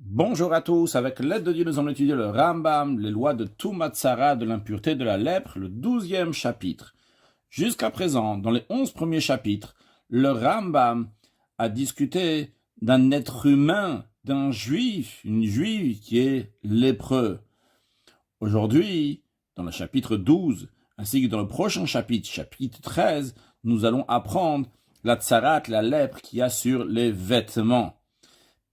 Bonjour à tous, avec l'aide de Dieu, nous allons étudier le Rambam, les lois de Tumatsara, de l'impureté de la lèpre, le 12e chapitre. Jusqu'à présent, dans les 11 premiers chapitres, le Rambam a discuté d'un être humain, d'un juif, une juive qui est lépreux. Aujourd'hui, dans le chapitre 12, ainsi que dans le prochain chapitre, chapitre 13, nous allons apprendre la tsarat, la lèpre qu'il y a sur les vêtements.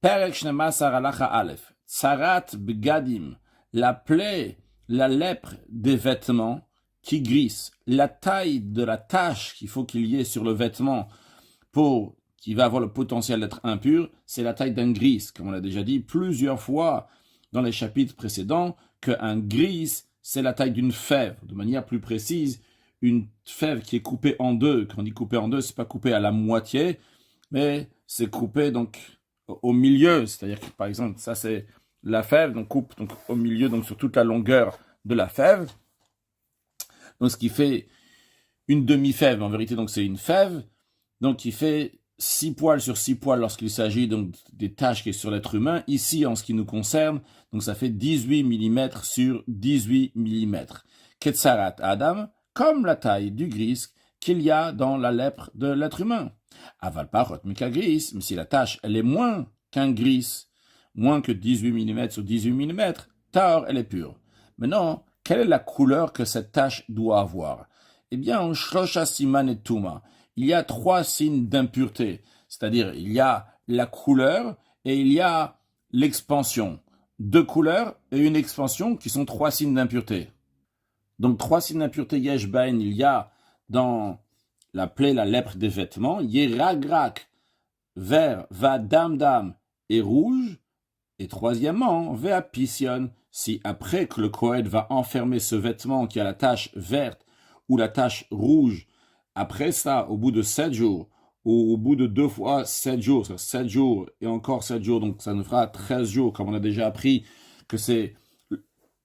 Perek 12 halacha Aleph, tsarat bgadim, la plaie, la lèpre des vêtements qui glissent, la taille de la tache qu'il faut qu'il y ait sur le vêtement pour qui va avoir le potentiel d'être impur, c'est la taille d'un gris, comme on l'a déjà dit plusieurs fois dans les chapitres précédents, qu'un gris, c'est la taille d'une fève. De manière plus précise, une fève qui est coupée en deux. Quand on dit coupée en deux, c'est pas coupé à la moitié, mais c'est coupé donc au milieu, c'est-à-dire que par exemple, ça c'est la fève, donc coupe donc au milieu, donc sur toute la longueur de la fève. Donc ce qui fait une demi-fève, en vérité donc c'est une fève, donc qui fait 6 poils sur 6 poils lorsqu'il s'agit donc des taches qui est sur l'être humain. Ici, en ce qui nous concerne, donc ça fait 18 mm sur 18 mm. Ketsarat Adam, comme la taille du gris qu'il y a dans la lèpre de l'être humain. Aval parot mika gris, mais si la tache elle est moins qu'un gris, moins que 18 mm sur 18 mm, taor elle est pure. Maintenant, quelle est la couleur que cette tache doit avoir? Eh bien, en shlosha siman et tuma, il y a 3 signes d'impureté, c'est-à-dire il y a la couleur et il y a l'expansion. 2 couleurs et une expansion qui sont 3 signes d'impureté. Donc 3 signes d'impureté yesh bain, il y a dans la plaie, la lèpre des vêtements, yeragrak, vert, va dam et rouge, et troisièmement, va pission, si après que le Kohen va enfermer ce vêtement qui a la tache verte ou la tache rouge, après ça, au bout de 7 jours, ou au bout de 2 fois 7 jours, 7 jours et encore 7 jours, donc ça nous fera 13 jours, comme on a déjà appris que c'est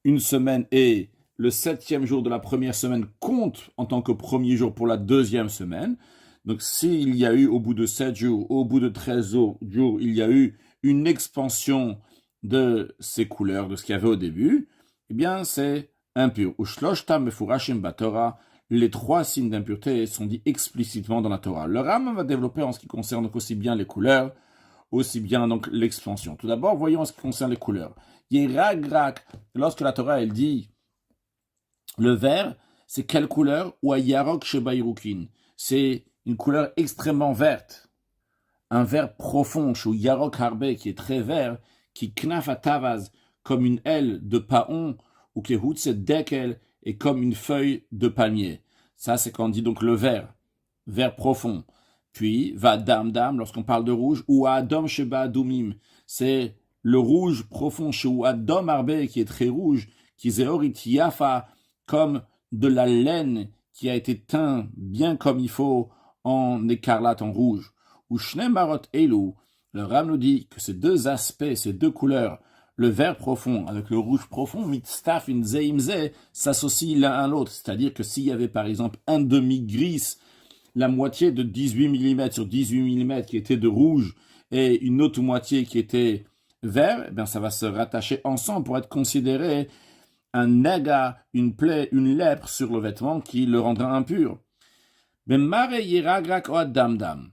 une semaine et le 7e jour de la première semaine compte en tant que premier jour pour la 2e semaine. Donc s'il y a eu au bout de 7 jours, au bout de 13 jours, il y a eu une expansion de ces couleurs, de ce qu'il y avait au début, eh bien c'est impur. Ushloshta mefurashim batorah, les 3 signes d'impureté sont dits explicitement dans la Torah. Le Rambam va développer en ce qui concerne donc aussi bien les couleurs, aussi bien donc l'expansion. Tout d'abord, voyons en ce qui concerne les couleurs. Yeragrak, lorsque la Torah elle dit le vert, c'est quelle couleur? Ou à Yarok Shebayrukin. C'est une couleur extrêmement verte. Un vert profond, ou Yarok Harbe, qui est très vert, qui knaf atavaz, comme une aile de paon, ou qui est dekel, et comme une feuille de palmier. Ça, c'est quand on dit donc le vert profond. Puis, va dam, lorsqu'on parle de rouge, ou Adam Sheba Adumim, c'est le rouge profond, ou Adam Harbe, qui est très rouge, qui zéorit yafa, comme de la laine qui a été teint bien comme il faut en écarlate, en rouge. Ou Shnemarot Elu, le Ram nous dit que ces 2 aspects, ces 2 couleurs, le vert profond avec le rouge profond, mitstaf in zeimze, s'associent l'un à l'autre. C'est-à-dire que s'il y avait par exemple un demi-gris, la moitié de 18 mm sur 18 mm qui était de rouge et une autre moitié qui était vert, eh bien ça va se rattacher ensemble pour être considéré un nega, une plaie, une lèpre sur le vêtement qui le rendra impur. Mais mare yeragrak o dam.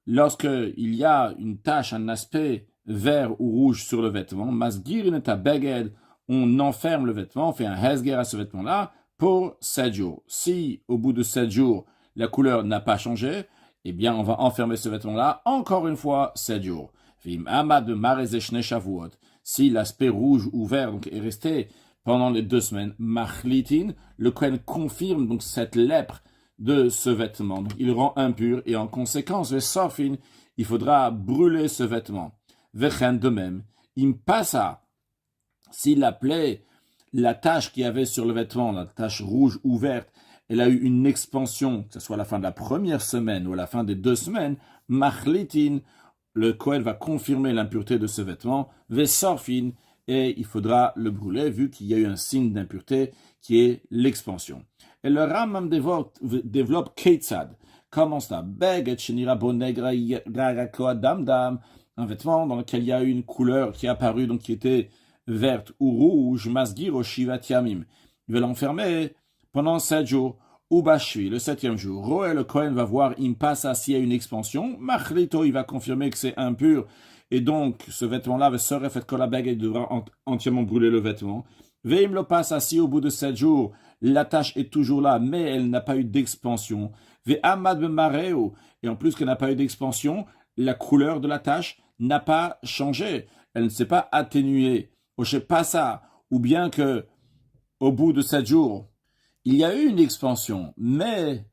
Lorsqu'il y a une tache, un aspect vert ou rouge sur le vêtement, masgirin et beged, on enferme le vêtement, on fait un hesger à ce vêtement-là pour 7 jours. Si au bout de 7 jours, la couleur n'a pas changé, eh bien on va enfermer ce vêtement-là encore une fois 7 jours. Vim amad marezeshne shavuot. Si l'aspect rouge ou vert donc, est resté pendant les 2 semaines, machlitin, le Kohen confirme donc cette lèpre de ce vêtement. Donc, il rend impur et en conséquence, sofin, il faudra brûler ce vêtement. Vechen de même, il passa, si la plaie, la tache qu'il y avait sur le vêtement, la tache rouge ou verte, elle a eu une expansion, que ce soit à la fin de la première semaine ou à la fin des 2 semaines, machlitin, le Kohen va confirmer l'impureté de ce vêtement, vesorfin, et il faudra le brûler vu qu'il y a eu un signe d'impureté qui est l'expansion. Et le Rambam développe Ketzad. Comment ça? Beget shenira bonegra dam, un vêtement dans lequel il y a une couleur qui est apparue, donc qui était verte ou rouge, masgir au shivat yamim. Il va l'enfermer pendant 7 jours. Ou bashvi, le 7e jour. Roé, le Kohen va voir, il passe à s'il y a une expansion. Machlito, il va confirmer que c'est impur. Et donc, ce vêtement-là va se refaire que la bague, il devra entièrement brûler le vêtement. Veim le passe assis au bout de 7 jours. La tache est toujours là, mais elle n'a pas eu d'expansion. Ve amad mareo. Et en plus qu'elle n'a pas eu d'expansion, la couleur de la tache n'a pas changé. Elle ne s'est pas atténuée. Oche passa. Ou bien que, au bout de 7 jours, il y a eu une expansion, mais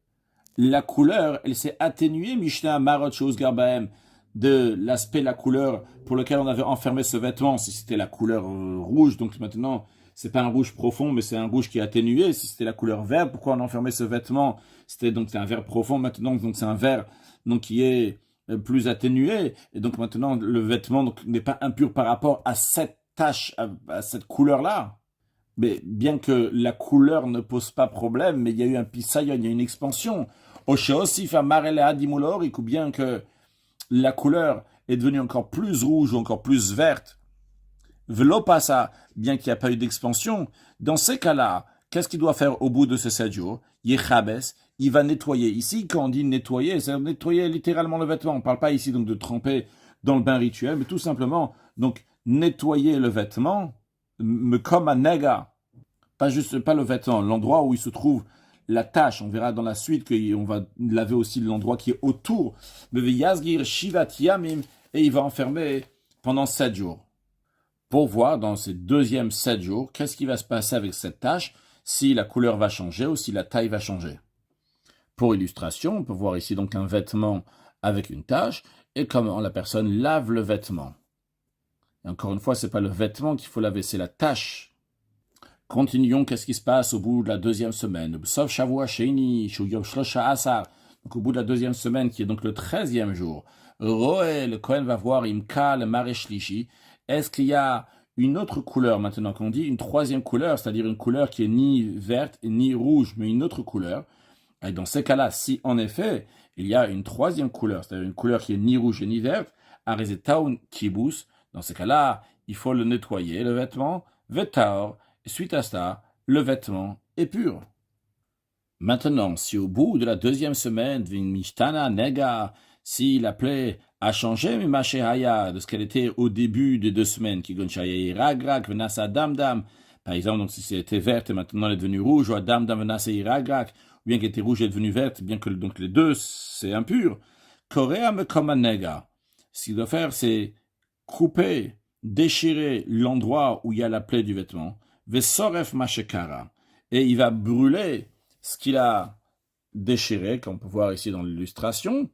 la couleur, elle s'est atténuée, Mishnah Marot Shous Garbaem, de l'aspect, la couleur pour lequel on avait enfermé ce vêtement. Si c'était la couleur rouge, donc maintenant, c'est pas un rouge profond, mais c'est un rouge qui est atténué. Si c'était la couleur verte, pourquoi on enfermait ce vêtement? C'est un vert profond maintenant, donc c'est un vert donc, qui est plus atténué. Et donc maintenant, le vêtement donc, n'est pas impur par rapport à cette tache, à cette couleur-là. Mais bien que la couleur ne pose pas problème, mais il y a eu un pisayon, il y a une expansion. Ou bien que la couleur est devenue encore plus rouge ou encore plus verte. Velo passa, bien qu'il n'y a pas eu d'expansion. Dans ces cas-là, qu'est-ce qu'il doit faire au bout de ces 7 jours? Yechabes, il va nettoyer. Ici, quand on dit nettoyer, c'est nettoyer littéralement le vêtement. On ne parle pas ici donc de tremper dans le bain rituel, mais tout simplement donc nettoyer le vêtement, comme un nega. Pas le vêtement, l'endroit où il se trouve la tache. On verra dans la suite qu'on va laver aussi l'endroit qui est autour. Yazgir shivat yamim, et il va enfermer pendant 7 jours. Pour voir dans ces deuxièmes 7 jours, qu'est-ce qui va se passer avec cette tache, si la couleur va changer ou si la taille va changer. Pour illustration, on peut voir ici donc un vêtement avec une tache et comment la personne lave le vêtement. Et encore une fois, c'est pas le vêtement qu'il faut laver, c'est la tache. Continuons, qu'est-ce qui se passe au bout de la deuxième semaine? Donc au bout de la deuxième semaine, qui est donc le 13e jour, Roé, le Kohen va voir Imka, le Mareshlishi. Est-ce qu'il y a une autre couleur maintenant qu'on dit, une troisième couleur, c'est-à-dire une couleur qui est ni verte ni rouge, mais une autre couleur? Et dans ces cas-là, si en effet, il y a une troisième couleur, c'est-à-dire une couleur qui est ni rouge ni verte, Arizetaun Kibus, dans ces cas-là, il faut le nettoyer, le vêtement, Vetaor. Suite à cela, le vêtement est pur. Maintenant, si au bout de la deuxième semaine, Mishtana Nega, si la plaie a changé, de ce qu'elle était au début des 2 semaines, Venasa Damdam, par exemple, donc si c'était verte et maintenant elle est devenue rouge, ou Damdam Venasa Iragrak, ou bien qu'elle était rouge et devenue verte, bien que donc les deux c'est impur, Korea me comme Nega. Ce qu'il doit faire, c'est couper, déchirer l'endroit où il y a la plaie du vêtement. Vesoref mashekara, et il va brûler ce qu'il a déchiré, comme on peut voir ici dans l'illustration.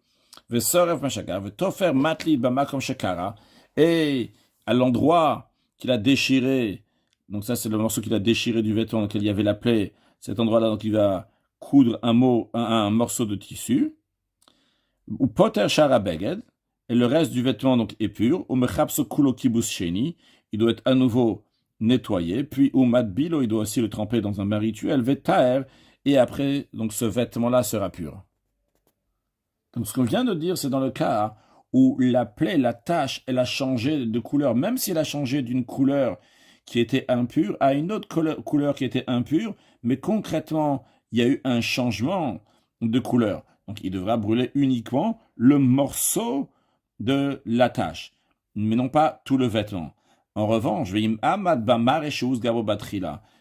Vesoref mashekara, vetofer matli bamakom shekara, et à l'endroit qu'il a déchiré, donc ça c'est le morceau qu'il a déchiré du vêtement dans lequel il y avait la plaie, cet endroit-là, donc il va coudre un morceau de tissu, ou poter shara beged, et le reste du vêtement donc est pur, ou mechapso kulo kibus sheni, il doit être à nouveau nettoyé, puis ou matbilo, il doit aussi le tremper dans un bain rituel, vetaer, et après, donc ce vêtement-là sera pur. Donc ce qu'on vient de dire, c'est dans le cas où la plaie, la tache, elle a changé de couleur, même si elle a changé d'une couleur qui était impure à une autre couleur qui était impure, mais concrètement, il y a eu un changement de couleur. Donc il devra brûler uniquement le morceau de la tache, mais non pas tout le vêtement. En revanche,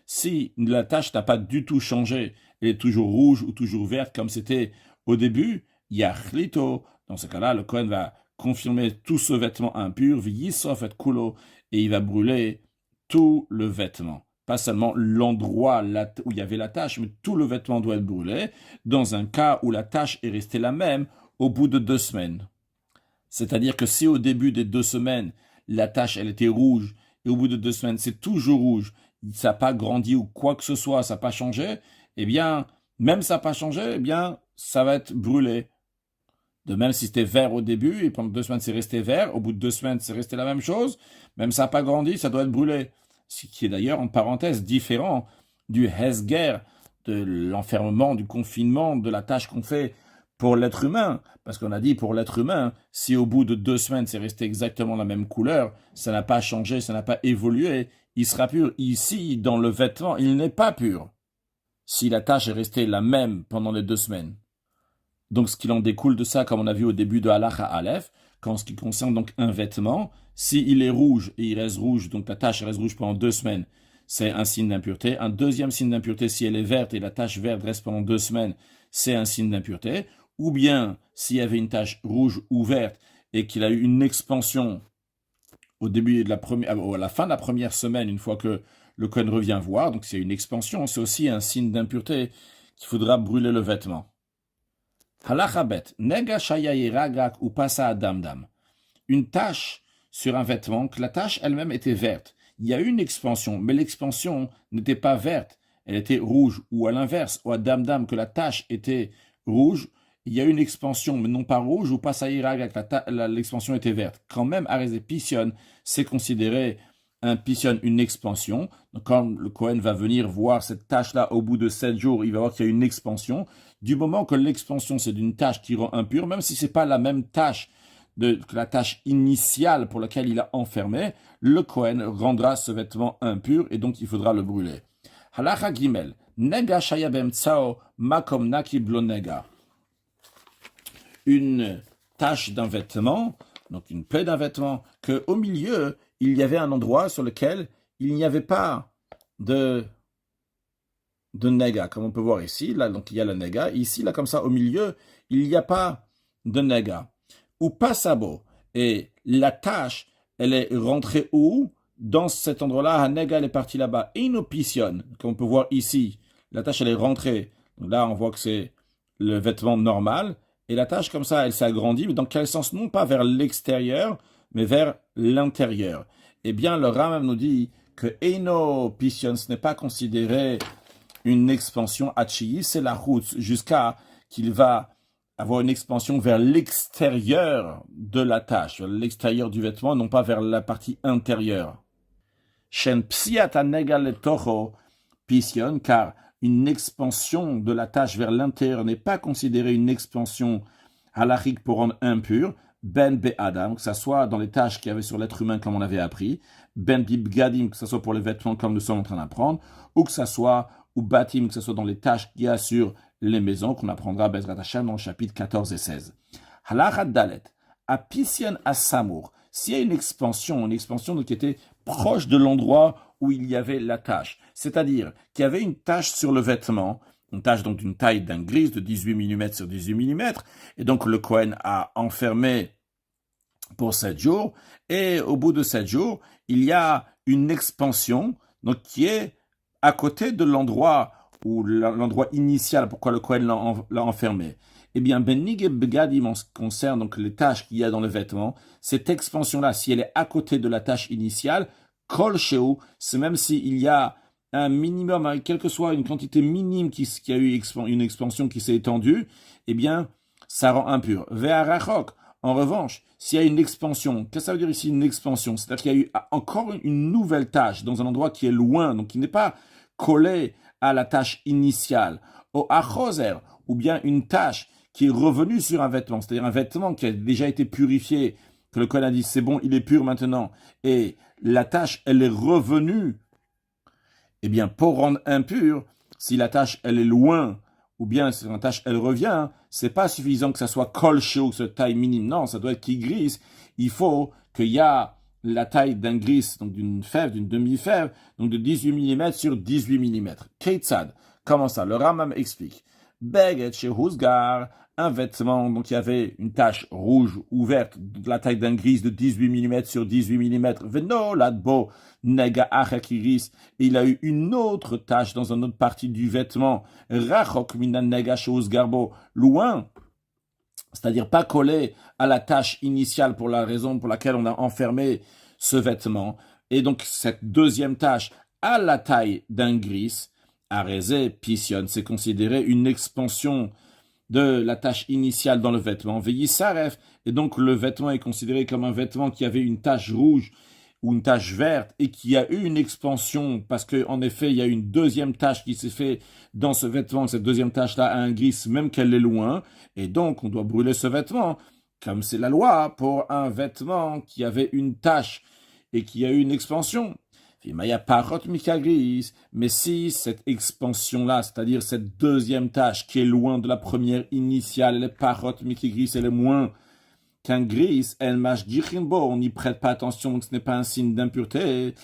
si la tache n'a pas du tout changé, elle est toujours rouge ou toujours verte comme c'était au début, yachlito, dans ce cas-là, le Kohen va confirmer tout ce vêtement impur, et il va brûler tout le vêtement. Pas seulement l'endroit où il y avait la tache, mais tout le vêtement doit être brûlé, dans un cas où la tache est restée la même au bout de 2 semaines. C'est-à-dire que si au début des 2 semaines, la tache, elle était rouge, et au bout de 2 semaines, c'est toujours rouge, ça n'a pas grandi ou quoi que ce soit, ça n'a pas changé, eh bien, même ça n'a pas changé, eh bien, ça va être brûlé. De même, si c'était vert au début, et pendant 2 semaines, c'est resté vert, au bout de 2 semaines, c'est resté la même chose, même ça n'a pas grandi, ça doit être brûlé. Ce qui est d'ailleurs, en parenthèse, différent du hesger, de l'enfermement, du confinement, de la tâche qu'on fait pour l'être humain, parce qu'on a dit pour l'être humain, si au bout de 2 semaines c'est resté exactement la même couleur, ça n'a pas changé, ça n'a pas évolué, il sera pur. Ici, dans le vêtement, il n'est pas pur, si la tache est restée la même pendant les 2 semaines. Donc ce qu'il en découle de ça, comme on a vu au début de Halacha Aleph, qu'en ce qui concerne donc un vêtement, s'il est rouge et il reste rouge, donc la tache reste rouge pendant 2 semaines, c'est un signe d'impureté. Un deuxième signe d'impureté, si elle est verte et la tache verte reste pendant 2 semaines, c'est un signe d'impureté. Ou bien, s'il y avait une tache rouge ou verte et qu'il a eu une expansion au début de à la fin de la première semaine, une fois que le Kohen revient voir, donc c'est une expansion, c'est aussi un signe d'impureté qu'il faudra brûler le vêtement. Halacha bet, nega shaya ragrak ou passa adamdam. Une tache sur un vêtement, que la tache elle-même était verte. Il y a eu une expansion, mais l'expansion n'était pas verte, elle était rouge, ou à l'inverse, ou à damdam, que la tache était rouge, il y a eu une expansion, mais non pas rouge, ou passa ragrak, l'expansion était verte. Quand même, arrêté pission, c'est considéré un pission, une expansion. Donc, quand le Kohen va venir voir cette tache-là au bout de 7 jours, il va voir qu'il y a une expansion. Du moment que l'expansion, c'est d'une tache qui rend impure, même si ce n'est pas la même tache que la tache initiale pour laquelle il a enfermé, le Kohen rendra ce vêtement impur et donc il faudra le brûler. Halacha Gimel, nega shaya bemtsao makom naki blonega. Une tache d'un vêtement, donc une plaie d'un vêtement, qu'au milieu, il y avait un endroit sur lequel il n'y avait pas de nega, comme on peut voir ici. Là, donc il y a le nega. Ici, là, comme ça, au milieu, il n'y a pas de nega. Ou passabo. Et la tache, elle est rentrée où? Dans cet endroit-là, un nega, elle est partie là-bas. Inopision, comme on peut voir ici. La tache, elle est rentrée. Donc là, on voit que c'est le vêtement normal. Et la tache, comme ça, elle s'agrandit. Mais dans quel sens? Non pas vers l'extérieur, mais vers l'intérieur. Eh bien, le Rambam nous dit que Inopision, ce n'est pas considéré une expansion Hachi, c'est la route jusqu'à qu'il va avoir une expansion vers l'extérieur de la tache, vers l'extérieur du vêtement, non pas vers la partie intérieure. Shen psiata negal toho pision, car une expansion de la tache vers l'intérieur n'est pas considérée une expansion halachique pour rendre impur, ben be'adam, que ce soit dans les taches qu'il y avait sur l'être humain comme on avait appris, ben bibgadim, que ce soit pour les vêtements comme nous sommes en train d'apprendre, ou que ce soit ou batim, que ce soit dans les tâches qu'il y a sur les maisons, qu'on apprendra Bezrat Hashem dans le chapitre 14 et 16. Halachat Dalet, à Pisyan à Samour, s'il y a une expansion qui était proche de l'endroit où il y avait la tâche, c'est-à-dire qu'il y avait une tâche sur le vêtement, une tâche donc d'une taille d'un gris de 18 mm sur 18 mm, et donc le Kohen a enfermé pour 7 jours, et au bout de 7 jours, il y a une expansion donc, qui est à côté de l'endroit initial, pourquoi le Kohen l'a enfermé. Eh bien, Benig Begadim, en ce qui concerne donc les taches qu'il y a dans le vêtement, cette expansion-là, si elle est à côté de la tache initiale, Kol Sheu, c'est même s'il y a un minimum, quelle que soit une quantité minime qui a eu une expansion qui s'est étendue, eh bien, ça rend impur. Ve'arachok, en revanche, s'il y a une expansion, qu'est-ce que ça veut dire ici une expansion? C'est-à-dire qu'il y a eu encore une nouvelle tache dans un endroit qui est loin, donc qui n'est pas collé à la tache initiale, au achoser, ou bien une tache qui est revenue sur un vêtement, c'est-à-dire un vêtement qui a déjà été purifié, que le Kohen a dit c'est bon, il est pur maintenant, et la tache, elle est revenue, eh bien, pour rendre impur, si la tache, elle est loin, ou bien si la tache, elle revient, c'est pas suffisant que ça soit kol sheu, cette taille minime, non, ça doit être qui grise, il faut qu'il y a la taille d'un gris, donc d'une fève, d'une demi-fève, donc de 18 mm sur 18 mm. Keitzad, comment ça? Le Rambam explique. Beget chez Husgar, un vêtement, donc il y avait une tache rouge ou verte, de la taille d'un gris de 18 mm sur 18 mm. Veno ladbo nega achakiris, il a eu une autre tache dans une autre partie du vêtement. Rachok minan nega chez Husgarbo, loin, c'est-à-dire pas collé à la tache initiale pour la raison pour laquelle on a enfermé ce vêtement. Et donc, cette deuxième tache à la taille d'un gris, arésé, pission, c'est considéré une expansion de la tache initiale dans le vêtement. Veillissaref, et donc le vêtement est considéré comme un vêtement qui avait une tache rouge ou une tache verte et qu'il y a eu une expansion parce qu'en effet, il y a une deuxième tache qui s'est faite dans ce vêtement, cette deuxième tache-là a un gris, même qu'elle est loin, et donc on doit brûler ce vêtement, comme c'est la loi pour un vêtement qui avait une tache et qui a eu une expansion. Mais si cette expansion-là, c'est-à-dire cette deuxième tache qui est loin de la première initiale, elle est parot mikigris, elle est moins qu'un gris, on n'y prête pas attention, donc ce n'est pas un signe d'impureté.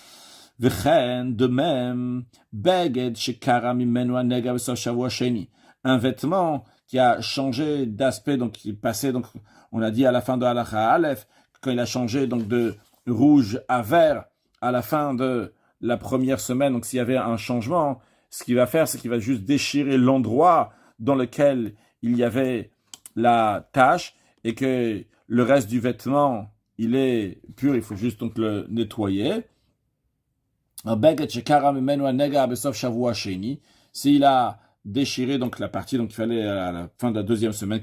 De même, un vêtement qui a changé d'aspect, donc qui est passé, donc on a dit à la fin de Halacha Aleph, quand il a changé donc de rouge à vert à la fin de la première semaine, donc s'il y avait un changement, ce qu'il va faire, c'est qu'il va juste déchirer l'endroit dans lequel il y avait la tache et que le reste du vêtement, il est pur, il faut juste donc le nettoyer. S'il a déchiré donc la partie, donc il fallait à la fin de la deuxième semaine,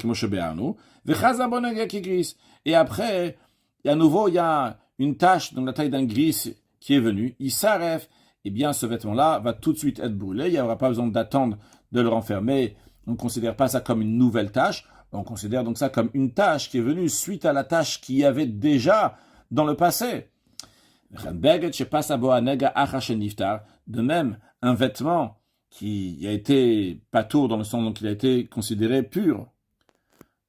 et après, à nouveau, il y a une tache dans la taille d'un gris qui est venue, il s'arrête, et bien ce vêtement-là va tout de suite être brûlé, il n'y aura pas besoin d'attendre de le renfermer, on ne considère pas ça comme une nouvelle tache, on considère donc ça comme une tache qui est venue suite à la tache qu'il y avait déjà dans le passé. De même, un vêtement qui a été patour dans le sens donc il a été considéré pur.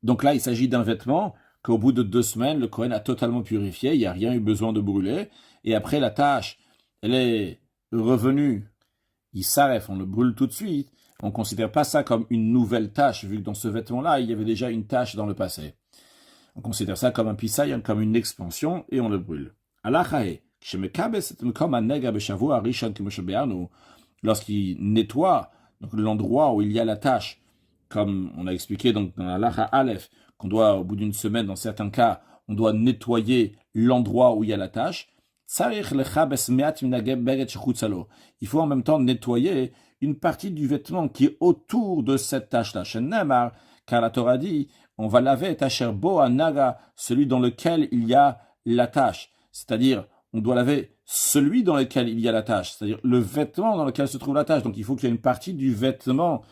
Donc là, il s'agit d'un vêtement qu'au bout de 2 semaines, le Kohen a totalement purifié, il n'y a rien eu besoin de brûler, et après la tache, elle est revenue, il s'arrête, on le brûle tout de suite, on ne considère pas ça comme une nouvelle tache, vu que dans ce vêtement-là, il y avait déjà une tache dans le passé. On considère ça comme un pisayon, comme une expansion, et on le brûle. Lorsqu'il nettoie donc l'endroit où il y a la tache, comme on a expliqué donc dans la Lacha Aleph, qu'on doit, au bout d'une semaine, dans certains cas, on doit nettoyer l'endroit où il y a la tache, il faut en même temps nettoyer une partie du vêtement qui est autour de cette tache-là. Car la Torah dit, on va laver tacher bo à naga, celui dans lequel il y a la tache. C'est-à-dire, on doit laver celui dans lequel il y a la tache, c'est-à-dire le vêtement dans lequel se trouve la tache. Donc il faut qu'il y ait une partie du vêtement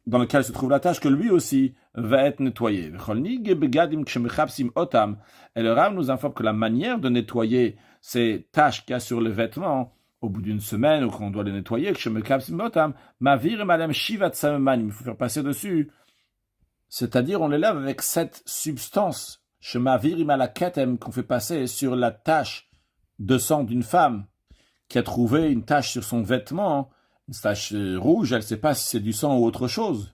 dans lequel se trouve la tache que lui aussi va être nettoyé. Et le Rav nous informe que la manière de nettoyer ces taches qu'il y a sur le vêtement, au bout d'une semaine, ou quand on doit les nettoyer, il faut faire passer dessus. C'est-à-dire, on les lave avec cette substance, qu'on fait passer sur la tache de sang d'une femme qui a trouvé une tache sur son vêtement, une tache rouge, elle ne sait pas si c'est du sang ou autre chose.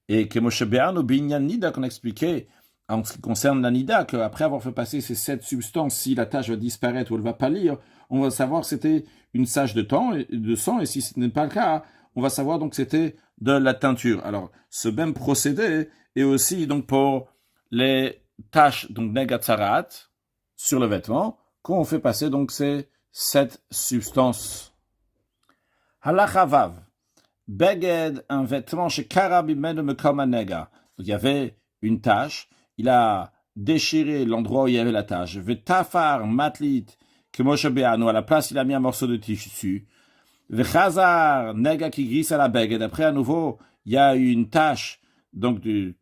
Et que Moshe Be'anu Binyan Nida, qu'on a expliqué en ce qui concerne la Nida, qu'après avoir fait passer ces 7 substances, si la tache va disparaître ou elle va pâlir, on va savoir que c'était une tache de sang, et si ce n'est pas le cas, on va savoir donc que c'était de la teinture. Alors, ce même procédé est aussi donc pour les taches donc negatzarat sur le vêtement, qu'on fait passer donc ces 7 substances. Halacha Vav. Beged, un vêtement chez Karabimenu Mekomanega. Il y avait une tache, il a déchiré l'endroit où il y avait la tache. Vetafar matlit que Moshe Be'anu, à la place il a mis un morceau de tissu. Vechazar nega qui glisse à la beged. Après à nouveau, il y a une tache donc de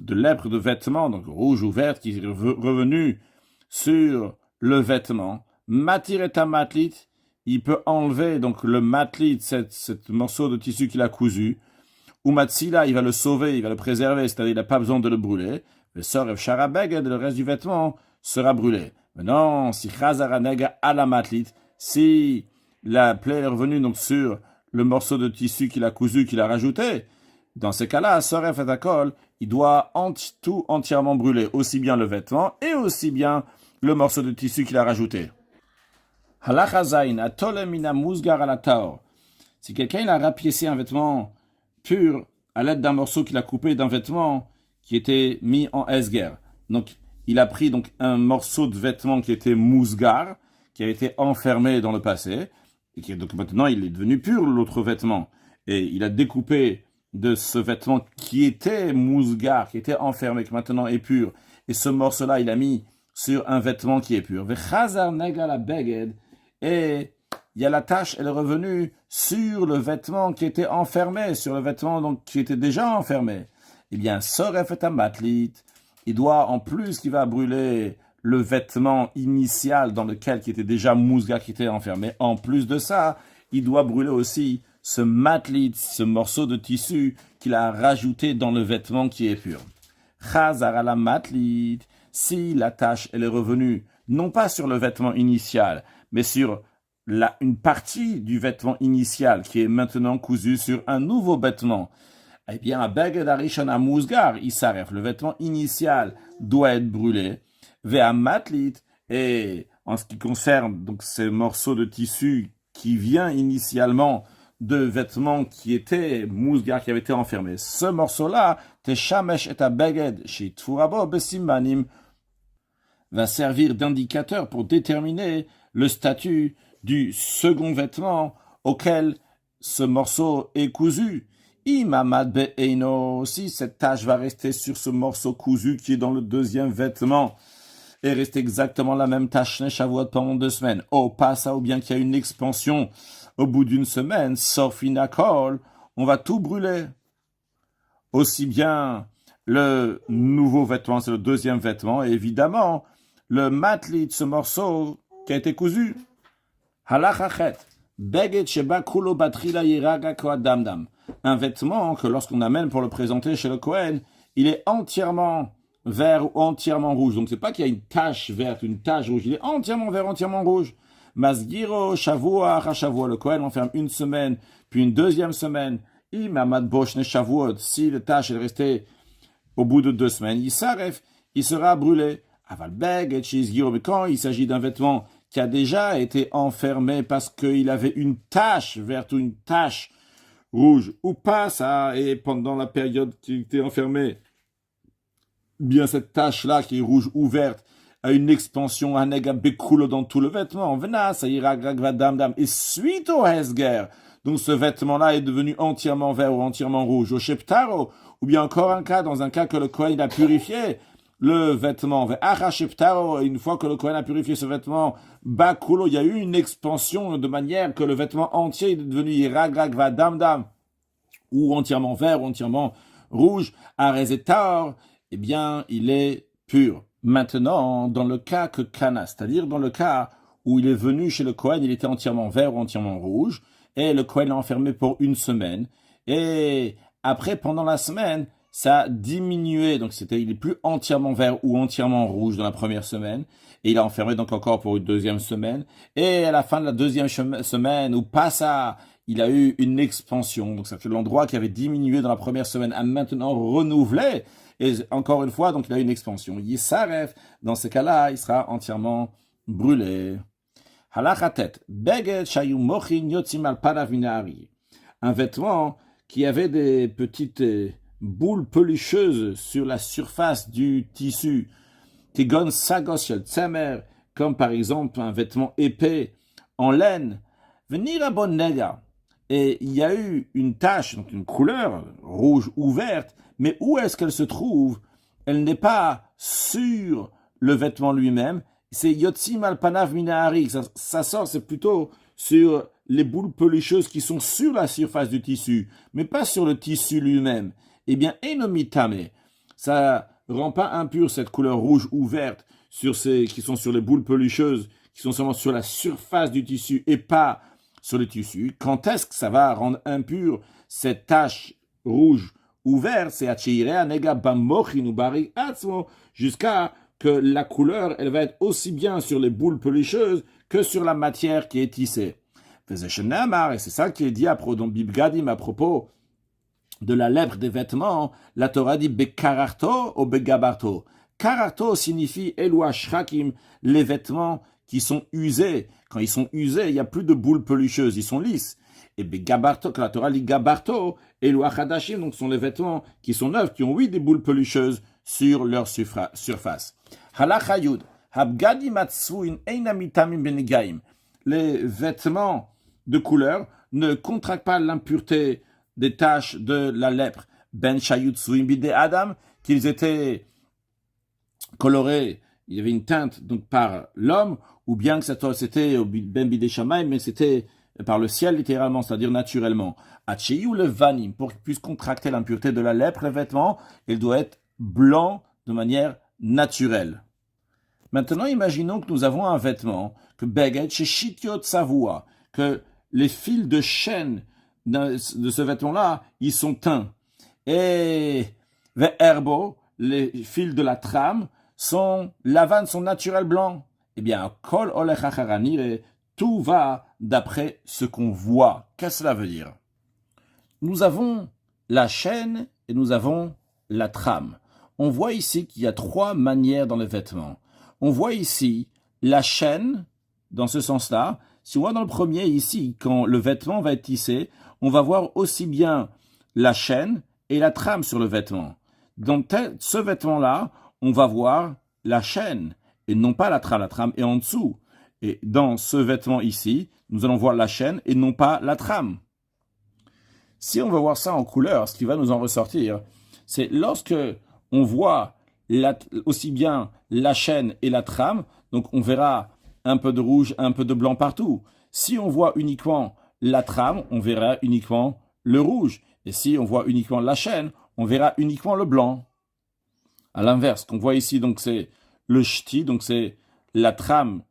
lèpre de vêtement, donc rouge ou verte, qui est revenue sur le vêtement. Matir et matlit. Il peut enlever donc le matlit, cette morceau de tissu qu'il a cousu. Ou matzila, il va le sauver, il va le préserver, c'est-à-dire il n'a pas besoin de le brûler. Le sort et le reste du vêtement sera brûlé. Maintenant, si chazaranega à la matlit, si la plaie est revenue donc sur le morceau de tissu qu'il a cousu, qu'il a rajouté, dans ces cas-là, soref et akol, il doit tout entièrement brûler, aussi bien le vêtement et aussi bien le morceau de tissu qu'il a rajouté. Si quelqu'un il a rapiécé un vêtement pur à l'aide d'un morceau qu'il a coupé d'un vêtement qui était mis en esger, donc il a pris donc un morceau de vêtement qui était mousgar, qui a été enfermé dans le passé, et qui donc maintenant il est devenu pur l'autre vêtement, et il a découpé de ce vêtement qui était mousgar, qui était enfermé, qui maintenant est pur, et ce morceau-là il a mis sur un vêtement qui est pur. Vechazar nega la beged, et il y a la tache, elle est revenue sur le vêtement qui était enfermé, sur le vêtement donc, qui était déjà enfermé. Eh bien, soref et matlit, il doit, en plus qu'il va brûler le vêtement initial dans lequel qui était déjà mousga, qui était enfermé, en plus de ça, il doit brûler aussi ce matlit, ce morceau de tissu qu'il a rajouté dans le vêtement qui est pur. Chazar ala matlit, si la tache elle est revenue, non pas sur le vêtement initial, mais sur une partie du vêtement initial qui est maintenant cousu sur un nouveau vêtement, eh bien, à beged arishon amuzgar, il s'arrête. Le vêtement initial doit être brûlé. Vea matlit, et en ce qui concerne donc ces morceaux de tissu qui vient initialement de vêtements qui étaient mousgar, qui avaient été enfermés. Ce morceau-là, teshamesh et beged chez tfurabo besimanim, va servir d'indicateur pour déterminer le statut du second vêtement auquel ce morceau est cousu. Imamad be'eino, si cette tache va rester sur ce morceau cousu qui est dans le deuxième vêtement et reste exactement la même tache Shavuot pendant 2 semaines, pas ça, ou bien qu'il y a une expansion au bout d'une semaine, sofinakol, on va tout brûler. Aussi bien le nouveau vêtement, c'est le deuxième vêtement, et évidemment, le matlit, ce morceau qui a été cousu. Halachachet, beged sheba kulo batrila yiraga koadamdam. Un vêtement que lorsqu'on amène pour le présenter chez le Kohen, il est entièrement vert ou entièrement rouge. Donc c'est pas qu'il y a une tache verte, une tache rouge, il est entièrement vert, entièrement rouge. Masgiro, Shavua, Hashavua, le Kohen enferme 1 semaine, puis une 2e semaine. Imamad boshne Shavuot, si la tache est restée au bout de 2 semaines, il s'arrête, il sera brûlé. Avalbeg et Chizgiro, mais quand il s'agit d'un vêtement qui a déjà été enfermé parce qu'il avait une tache verte ou une tache rouge, ou pas ça, et pendant la période qui était enfermée, bien cette tache-là qui est rouge ou verte, a une expansion, un nega bekulo dans tout le vêtement, vena, ça ira gragvadamdam, et suite au hesger, donc ce vêtement-là est devenu entièrement vert ou entièrement rouge, au sheptaro, ou bien encore un cas, dans un cas que le Kohen a purifié, le vêtement, une fois que le Kohen a purifié ce vêtement, bakulo, il y a eu une expansion de manière que le vêtement entier est devenu iragragva damdam, ou entièrement vert, ou entièrement rouge, arezetar, eh bien, il est pur. Maintenant, dans le cas que Kana, c'est-à-dire dans le cas où il est venu chez le Kohen, il était entièrement vert ou entièrement rouge, et le Kohen l'a enfermé pour 1 semaine, et après, pendant la semaine, ça a diminué, donc il est plus entièrement vert ou entièrement rouge dans la première semaine, et il a enfermé donc encore pour une 2e semaine, et à la fin de la 2e semaine, ou pas ça, il a eu une expansion, donc ça fait l'endroit qui avait diminué dans la première semaine a maintenant renouvelé, et encore une fois, donc il a eu une expansion. Yisaref, dans ce cas-là, il sera entièrement brûlé. Halachatet, beged shayu mochin yotzim al padav minari. Un vêtement qui avait des petites boules pelucheuses sur la surface du tissu, Tigon sagos shel tzemer, comme par exemple un vêtement épais en laine, venir à bon nega. Et il y a eu une tache, donc une couleur rouge ou verte, mais où est-ce qu'elle se trouve? Elle n'est pas sur le vêtement lui-même, c'est yotzim al panav minahari, ça sort, c'est plutôt sur les boules pelucheuses qui sont sur la surface du tissu, mais pas sur le tissu lui-même. Eh bien, enomitame, ça rend pas impur cette couleur rouge ou verte qui sont sur les boules pelucheuses, qui sont seulement sur la surface du tissu et pas sur le tissu. Quand est-ce que ça va rendre impur cette tache rouge ou verte? C'est achirea nega bamochin ou bari atzmo, jusqu'à que la couleur, elle va être aussi bien sur les boules pelucheuses que sur la matière qui est tissée. Et c'est ça qui est dit dans Bibgadim à propos de la lèpre des vêtements. La Torah dit bekararto ou begabarto. Kararto signifie elua shrakim, les vêtements qui sont usés. Quand ils sont usés, il n'y a plus de boules pelucheuses, ils sont lisses. Et begabarto, que la Torah dit gabarto, elua chadashim, donc ce sont les vêtements qui sont neufs, qui ont des boules pelucheuses sur leur surface. Halacha yud, habgadi matsuin einamitamim benigaim. Les vêtements de couleur ne contractent pas l'impureté des taches de la lèpre. Ben shayut suim bide adam, qu'ils étaient colorés il y avait une teinte donc par l'homme, ou bien que c'était au Ben Bidei Shamayim, mais c'était par le ciel littéralement, c'est-à-dire naturellement. Atchei ou le vanim, pour qu'il puisse contracter l'impureté de la lèpre, le vêtement, il doit être blanc de manière naturelle. Maintenant, imaginons que nous avons un vêtement, que Beged chez Shitiot Savua, que les fils de chaîne de ce vêtement-là, ils sont teints. Et Herbo, les fils de la trame, la vanne sont naturels blancs. Eh bien, Kol Olech Acharanire, tout va d'après ce qu'on voit. Qu'est-ce que cela veut dire? Nous avons la chaîne et nous avons la trame. On voit ici qu'il y a 3 manières dans les vêtements. On voit ici la chaîne, dans ce sens-là. Si on voit dans le premier ici, quand le vêtement va être tissé, on va voir aussi bien la chaîne et la trame sur le vêtement. Dans ce vêtement-là, on va voir la chaîne et non pas la trame. La trame est en dessous. Et dans ce vêtement ici, nous allons voir la chaîne et non pas la trame. Si on veut voir ça en couleur, ce qui va nous en ressortir, c'est lorsque on voit aussi bien la chaîne et la trame, donc on verra un peu de rouge, un peu de blanc partout. Si on voit uniquement la trame, on verra uniquement le rouge. Et si on voit uniquement la chaîne, on verra uniquement le blanc. À l'inverse, ce qu'on voit ici, donc c'est le ch'ti, donc c'est la trame,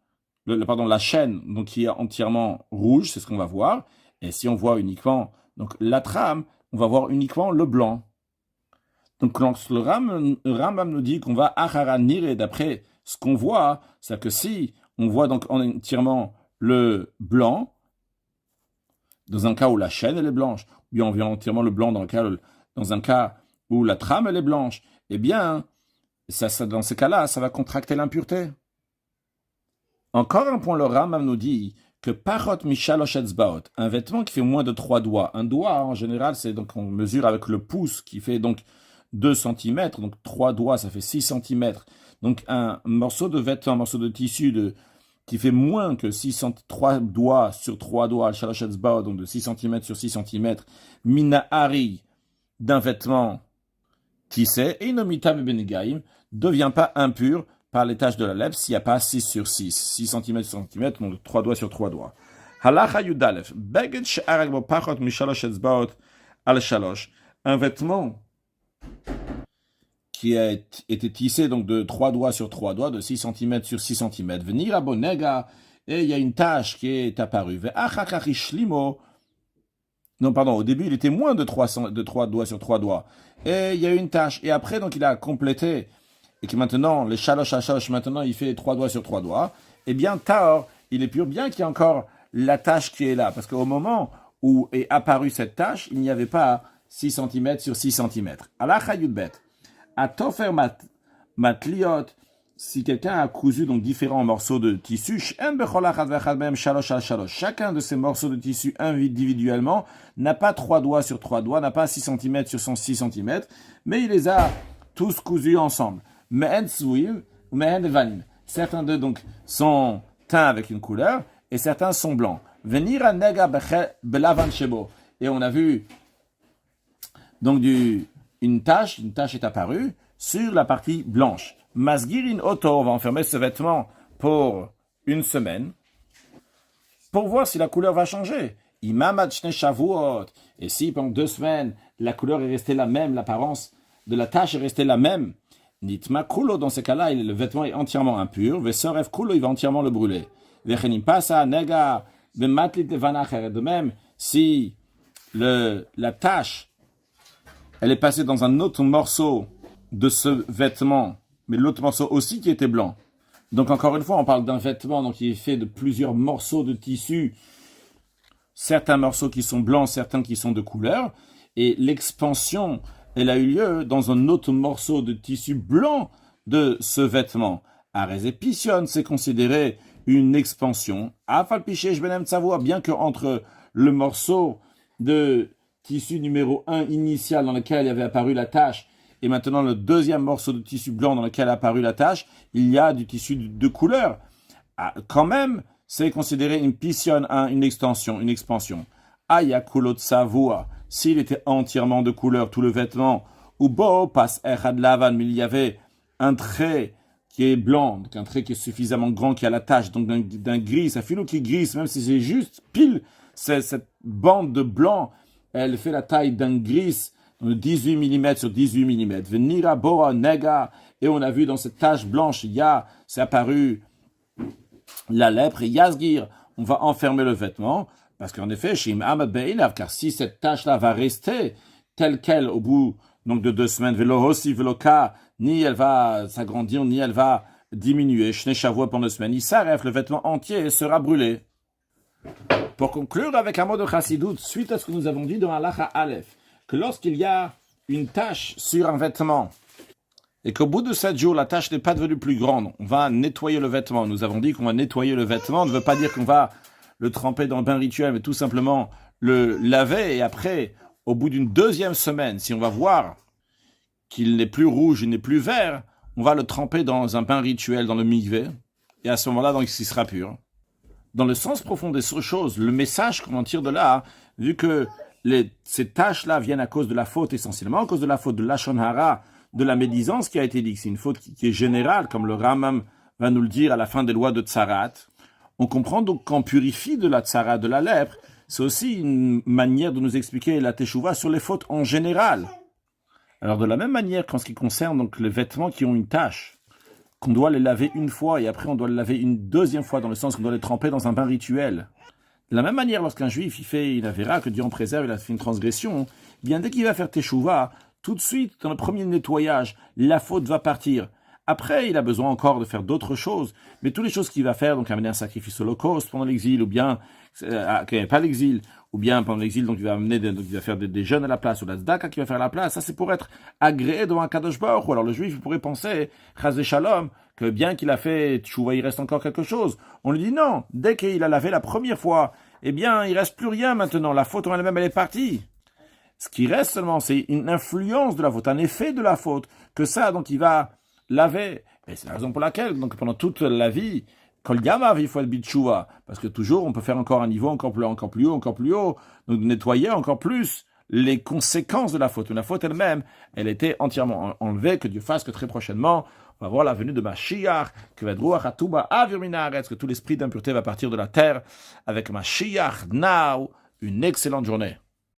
la chaîne, donc qui est entièrement rouge, c'est ce qu'on va voir. Et si on voit uniquement donc la trame, on va voir uniquement le blanc. Donc le Rambam nous dit qu'on va acharanire d'après ce qu'on voit, c'est que si on voit donc entièrement le blanc, dans un cas où la chaîne elle est blanche, ou bien on voit entièrement le blanc dans un cas où la trame elle est blanche, eh bien, dans ces cas-là, ça va contracter l'impureté. Encore un point, le Rambam nous dit que parot mishalosh etzbaot, un vêtement qui fait moins de 3 doigts. Un doigt, en général, c'est donc on mesure avec le pouce qui fait donc 2 cm, donc 3 doigts, ça fait 6 cm. Donc un morceau de vêtement, un morceau de tissu qui fait moins que 3 doigts sur 3 doigts, al shalosh etzbaot, donc de 6 cm sur 6 cm, mina hari, d'un vêtement tissé, et inomita bebenegaim, ne devient pas impur par les taches de la lèvre s'il n'y a pas 6 sur 6, 6 cm sur cm, donc 3 doigts sur 3 doigts. Halacha yudalef, beged she'arag bo pachot mishalosh etzbaot al shalosh, un vêtement qui a été tissé donc de 3 doigts sur 3 doigts, de 6 cm sur 6 cm, venir à bonega, et il y a une tache qui est apparue. Non, pardon, au début il était moins de 3 doigts sur 3 doigts, et il y a une tache, et après donc il a complété, et que maintenant, les shalosh shalosh, maintenant il fait 3 doigts sur 3 doigts, eh bien, Taor, il est pur, bien qu'il y ait encore la tache qui est là, parce qu'au moment où est apparue cette tache, il n'y avait pas 6 cm sur 6 cm. Alacha yudbet, à tofer matliot, si quelqu'un a cousu donc différents morceaux de tissu, chacun de ces morceaux de tissu individuellement n'a pas 3 doigts sur 3 doigts, n'a pas 6 cm sur 6 cm, mais il les a tous cousus ensemble. Certains d'eux donc sont teints avec une couleur et certains sont blancs. Venir à nega belavan shebo. Et on a vu donc une tache est apparue sur la partie blanche. Masgirin oto, on va enfermer ce vêtement pour une semaine pour voir si la couleur va changer. Imamad shne shavuot. Et si pendant 2 semaines la couleur est restée la même, l'apparence de la tache est restée la même, Nitma kulo, dans ces cas-là, le vêtement est entièrement impur. Vesorev kulo, il va entièrement le brûler. Vechenim pasa nega bematlit devanacher. De même, si la tache, elle est passée dans un autre morceau de ce vêtement, mais l'autre morceau aussi qui était blanc. Donc encore une fois, on parle d'un vêtement donc, qui est fait de plusieurs morceaux de tissu. Certains morceaux qui sont blancs, certains qui sont de couleur. Et l'expansion, elle a eu lieu dans un autre morceau de tissu blanc de ce vêtement. Arez et pission, c'est considéré une expansion. Afalpiché, je benem savoir, bien que entre le morceau de tissu numéro 1 initial dans lequel il avait apparu la tache et maintenant le deuxième morceau de tissu blanc dans lequel a apparu la tache, il y a du tissu de couleur. Quand même, c'est considéré une pission, une extension, une expansion. Ayakulot savoa. S'il était entièrement de couleur, tout le vêtement, ou beau passe echad lavan, mais il y avait un trait qui est blanc, donc un trait qui est suffisamment grand, qui a la tache, donc d'un gris, un filou qui grise, même si c'est juste pile, cette bande de blanc, elle fait la taille d'un gris, de 18 mm sur 18 mm. Venira bora nega, et on a vu dans cette tache blanche, c'est apparu la lèpre, et yasgir, on va enfermer le vêtement, parce qu'en effet, Shim Amad Be'inav, car si cette tache-là va rester telle qu'elle au bout donc de 2 semaines, velo aussi veloka, ni elle va s'agrandir, ni elle va diminuer, Shne Shavua pendant 2 semaines, il s'arrête, le vêtement entier sera brûlé. Pour conclure avec un mot de Chassidut, suite à ce que nous avons dit dans Halacha Aleph, que lorsqu'il y a une tache sur un vêtement, et qu'au bout de 7 jours, la tache n'est pas devenue plus grande, on va nettoyer le vêtement. Nous avons dit qu'on va nettoyer le vêtement, ne veut pas dire qu'on va le tremper dans le bain rituel, mais tout simplement le laver, et après, au bout d'une 2e semaine, si on va voir qu'il n'est plus rouge, il n'est plus vert, on va le tremper dans un bain rituel, dans le mikvé, et à ce moment-là, donc, il sera pur. Dans le sens profond des choses, le message qu'on en tire de là, vu que ces taches-là viennent à cause de la faute, essentiellement à cause de la faute de Lashon Hara, de la médisance qui a été dit, c'est une faute qui est générale, comme le Rambam va nous le dire à la fin des lois de Tsarat. On comprend donc qu'en purifie de la Tsarat, de la lèpre, c'est aussi une manière de nous expliquer la Teshuvah sur les fautes en général. Alors de la même manière qu'en ce qui concerne donc les vêtements qui ont une tache, qu'on doit les laver une fois et après on doit les laver une 2e fois, dans le sens qu'on doit les tremper dans un bain rituel. De la même manière, lorsqu'un juif il fait une avéra, que Dieu en préserve, il a fait une transgression, bien dès qu'il va faire Teshuvah, tout de suite, dans le premier nettoyage, la faute va partir. Après, il a besoin encore de faire d'autres choses, mais toutes les choses qu'il va faire, donc amener un sacrifice holocauste pendant l'exil, ou bien, pas l'exil, ou bien pendant l'exil, donc il va amener, donc il va faire des jeûnes à la place, ou la tzedaka qu'il va faire à la place, ça c'est pour être agréé devant un Kadosh Baruch Hu. Alors le juif, il pourrait penser, Chas Shalom, que bien qu'il a fait tchouva, il reste encore quelque chose. On lui dit non, dès qu'il a lavé la première fois, eh bien, il reste plus rien maintenant, la faute en elle-même, elle est partie. Ce qui reste seulement, c'est une influence de la faute, un effet de la faute, que ça, donc il va laver. Et c'est la raison pour laquelle, donc pendant toute la vie, Kol Yamav, il faut être bitchouva, parce que toujours, on peut faire encore un niveau encore plus haut, donc nettoyer encore plus les conséquences de la faute. La faute elle-même, elle était entièrement enlevée, que Dieu fasse que très prochainement, on va voir la venue de Mashiach, que va être Ruach HaTuba Avir Min Haaretz, que tout l'esprit d'impureté va partir de la terre avec Mashiach now. Une excellente journée.